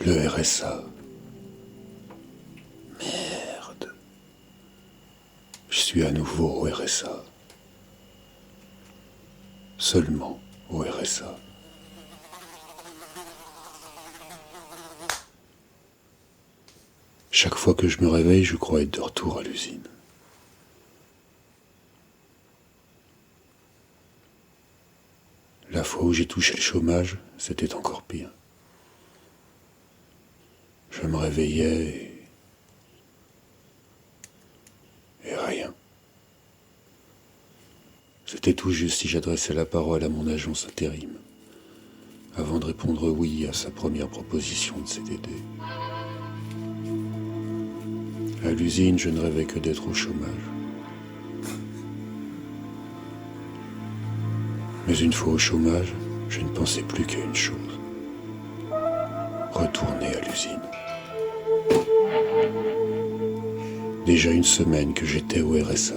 Le RSA. Merde. Je suis à nouveau au RSA. Seulement au RSA. Chaque fois que je me réveille, je crois être de retour à l'usine. La fois où j'ai touché le chômage, c'était encore pire. Je me réveillais et rien. C'était tout juste si j'adressais la parole à mon agence intérim, avant de répondre oui à sa première proposition de CDD. À l'usine, je ne rêvais que d'être au chômage. Mais une fois au chômage, je ne pensais plus qu'à une chose. Retourner à l'usine. Déjà une semaine que j'étais au RSA.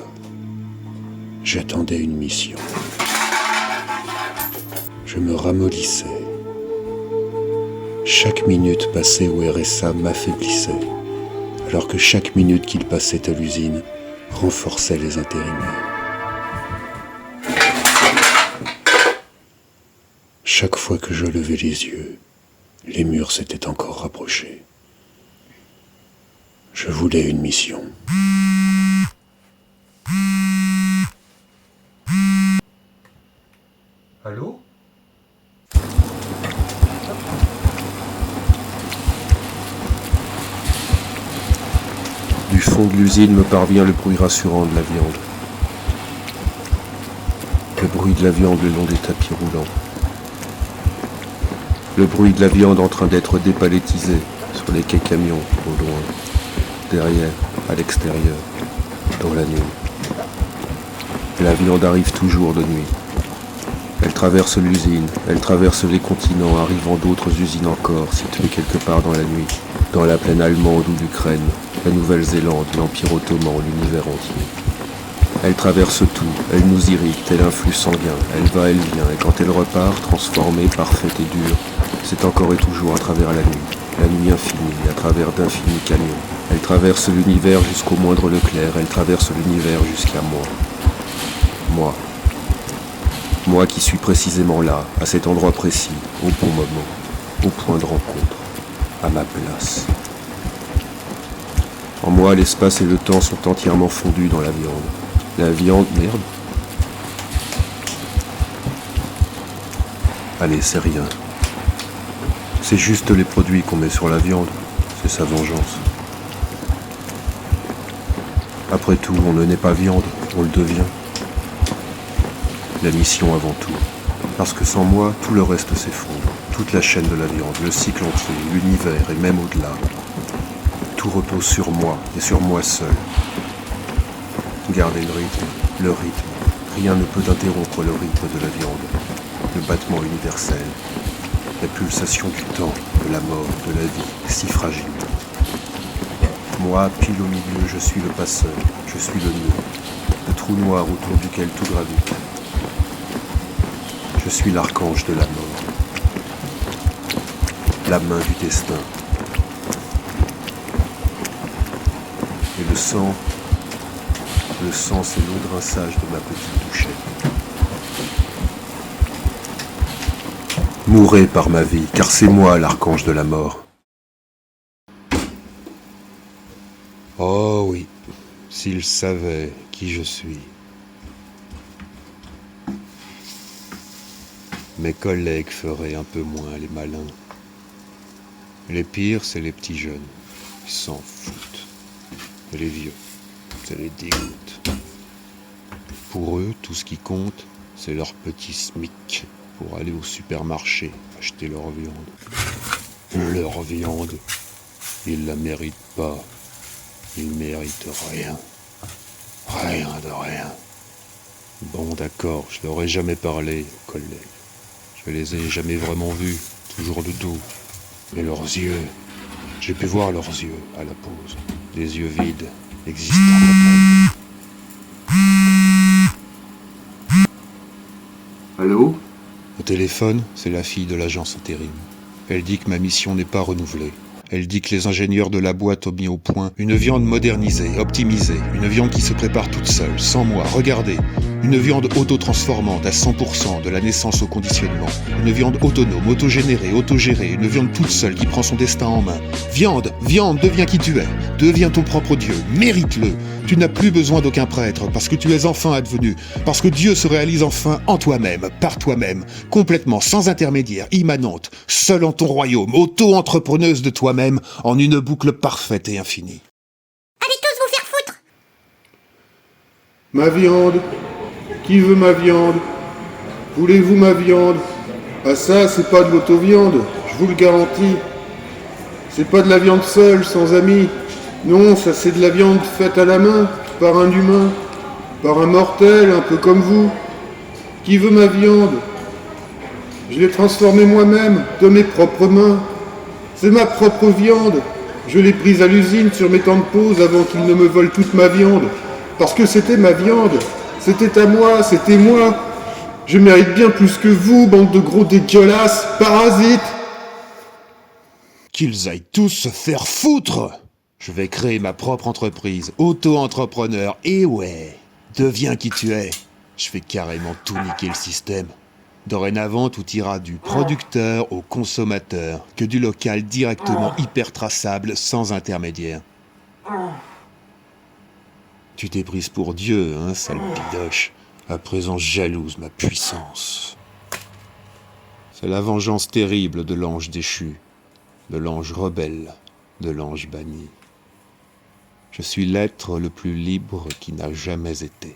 J'attendais une mission. Je me ramollissais. Chaque minute passée au RSA m'affaiblissait, alors que chaque minute qu'il passait à l'usine renforçait les intérimaires. Chaque fois que je levais les yeux, les murs s'étaient encore rapprochés. Je voulais une mission. Allô? Du fond de l'usine me parvient le bruit rassurant de la viande. Le bruit de la viande le long des tapis roulants. Le bruit de la viande en train d'être dépalettisée sur les quais camions au loin, derrière, à l'extérieur, dans la nuit. La viande arrive toujours de nuit. Elle traverse l'usine, elle traverse les continents, arrivant d'autres usines encore, situées quelque part dans la nuit, dans la plaine allemande ou l'Ukraine, la Nouvelle-Zélande, l'Empire ottoman, l'univers entier. Elle traverse tout, elle nous irrite, tel un flux sanguin, elle va, elle vient, et quand elle repart, transformée, parfaite et dure, c'est encore et toujours à travers la nuit infinie, à travers d'infinis camions. Elle traverse l'univers jusqu'au moindre Leclerc, elle traverse l'univers jusqu'à moi. Moi qui suis précisément là, à cet endroit précis, au bon moment, au point de rencontre, à ma place. En moi, l'espace et le temps sont entièrement fondus dans la viande. La viande, merde. Allez, c'est rien. C'est juste les produits qu'on met sur la viande. C'est sa vengeance. Après tout, on ne naît pas viande, on le devient. La mission avant tout. Parce que sans moi, tout le reste s'effondre. Toute la chaîne de la viande, le cycle entier, l'univers et même au-delà. Tout repose sur moi et sur moi seul. Gardez le rythme. Rien ne peut interrompre le rythme de la viande. Le battement universel. La pulsation du temps, de la mort, de la vie, si fragile. Moi, pile au milieu, je suis le passeur. Je suis le nœud. Le trou noir autour duquel tout gravite. Je suis l'archange de la mort, la main du destin. Et le sang, c'est l'eau de rinçage de ma petite douchette. Mourez par ma vie, car c'est moi l'archange de la mort. Oh oui, s'il savait qui je suis. Mes collègues feraient un peu moins les malins. Les pires, c'est les petits jeunes. Ils s'en foutent. Et les vieux, ça les dégoûte. Pour eux, tout ce qui compte, c'est leur petit SMIC pour aller au supermarché acheter leur viande. Leur viande, ils la méritent pas. Ils méritent rien. Rien de rien. Bon, d'accord, je leur ai jamais parlé, collègues. Je les ai jamais vraiment vus, toujours de dos. Mais leurs yeux, j'ai pu voir leurs yeux à la pause. Des yeux vides, existants totalement. Allô? Au téléphone, c'est la fille de l'agence intérim. Elle dit que ma mission n'est pas renouvelée. Elle dit que les ingénieurs de la boîte ont mis au point une viande modernisée, optimisée, une viande qui se prépare toute seule, sans moi, regardez. Une viande auto-transformante à 100% de la naissance au conditionnement. Une viande autonome, autogénérée, autogérée, une viande toute seule qui prend son destin en main. Viande, viande, deviens qui tu es. Deviens ton propre Dieu, mérite-le. Tu n'as plus besoin d'aucun prêtre parce que tu es enfin advenu. Parce que Dieu se réalise enfin en toi-même, par toi-même, complètement, sans intermédiaire, immanente, seule en ton royaume, auto-entrepreneuse de toi-même, en une boucle parfaite et infinie. Allez tous vous faire foutre! Ma viande. Qui veut ma viande? Voulez-vous ma viande? Ah ça, c'est pas de l'auto-viande, je vous le garantis. C'est pas de la viande seule, sans amis. Non, ça c'est de la viande faite à la main, par un humain, par un mortel, un peu comme vous. Qui veut ma viande? Je l'ai transformée moi-même, de mes propres mains. C'est ma propre viande. Je l'ai prise à l'usine sur mes temps de pause avant qu'ils ne me volent toute ma viande. Parce que c'était ma viande. C'était à moi, c'était moi. Je mérite bien plus que vous, bande de gros dégueulasses, parasites. Qu'ils aillent tous se faire foutre! Je vais créer ma propre entreprise, auto-entrepreneur, et ouais, deviens qui tu es. Je vais carrément tout niquer le système. Dorénavant, tout ira du producteur au consommateur, que du local directement hyper traçable, sans intermédiaire. Tu t'es prise pour Dieu, hein, sale pidoche. À présent jalouse ma puissance. C'est la vengeance terrible de l'ange déchu, de l'ange rebelle, de l'ange banni. Je suis l'être le plus libre qui n'a jamais été.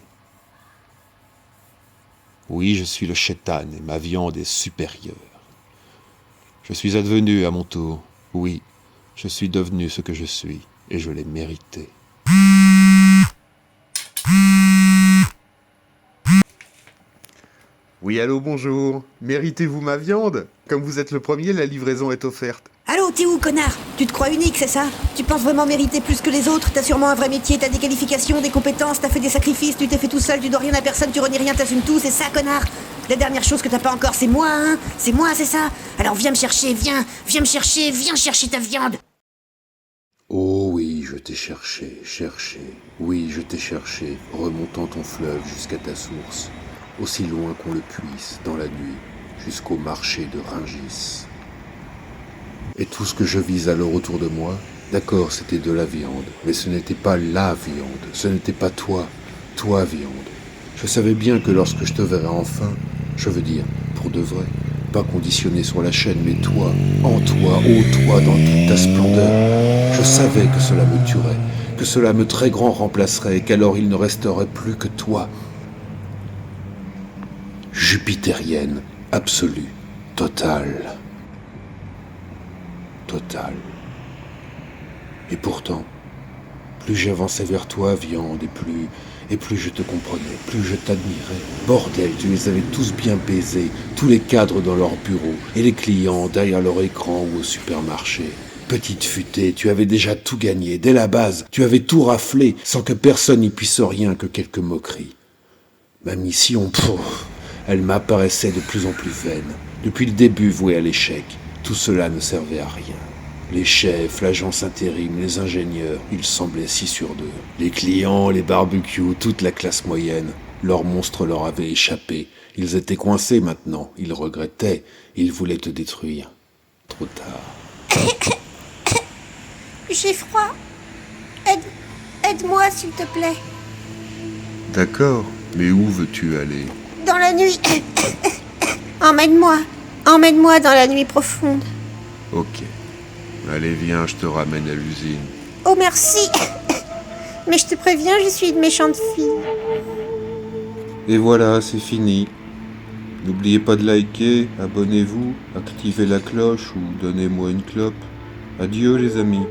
Oui, je suis le Shaitan et ma viande est supérieure. Je suis advenu à mon tour. Oui, je suis devenu ce que je suis et je l'ai mérité. Oui, allô, bonjour. Méritez-vous ma viande? Comme vous êtes le premier, la livraison est offerte. Allô, t'es où, connard? Tu te crois unique, c'est ça? Tu penses vraiment mériter plus que les autres? T'as sûrement un vrai métier, t'as des qualifications, des compétences, t'as fait des sacrifices, tu t'es fait tout seul, tu dois rien à personne, tu renies rien, t'assumes tout, c'est ça, connard? La dernière chose que t'as pas encore, c'est moi, hein? C'est moi, c'est ça? Alors viens me chercher, viens me chercher, viens chercher ta viande! Oh oui, je t'ai cherché, oui, je t'ai cherché, remontant ton fleuve jusqu'à ta source, aussi loin qu'on le puisse, dans la nuit, jusqu'au marché de Rungis. Et tout ce que je vis alors autour de moi, d'accord, c'était de la viande, mais ce n'était pas la viande, ce n'était pas toi viande. Je savais bien que lorsque je te verrais enfin, je veux dire, pour de vrai, pas conditionné sur la chaîne, mais toi, en toi, ô toi, dans toute ta splendeur, je savais que cela me tuerait, que cela me très grand remplacerait, et qu'alors il ne resterait plus que toi. Jupitérienne, absolue, totale. Et pourtant, plus j'avançais vers toi, viande, et plus je te comprenais, plus je t'admirais. Bordel, tu les avais tous bien baisés, tous les cadres dans leur bureau, et les clients derrière leur écran ou au supermarché. Petite futée, tu avais déjà tout gagné, dès la base, tu avais tout raflé, sans que personne n'y puisse rien que quelques moqueries. Ma mission, elle m'apparaissait de plus en plus vaine, depuis le début vouée à l'échec. Tout cela ne servait à rien. Les chefs, l'agence intérim, les ingénieurs, ils semblaient 6 sur 2. Les clients, les barbecues, toute la classe moyenne, leur monstre leur avait échappé. Ils étaient coincés maintenant, ils regrettaient, ils voulaient te détruire. Trop tard. J'ai froid. Aide-moi, s'il te plaît. D'accord, mais où veux-tu aller? Dans la nuit. Emmène-moi dans la nuit profonde. Ok. Allez, viens, je te ramène à l'usine. Oh, merci. Mais je te préviens, je suis une méchante fille. Et voilà, c'est fini. N'oubliez pas de liker, abonnez-vous, activez la cloche ou donnez-moi une clope. Adieu les amis.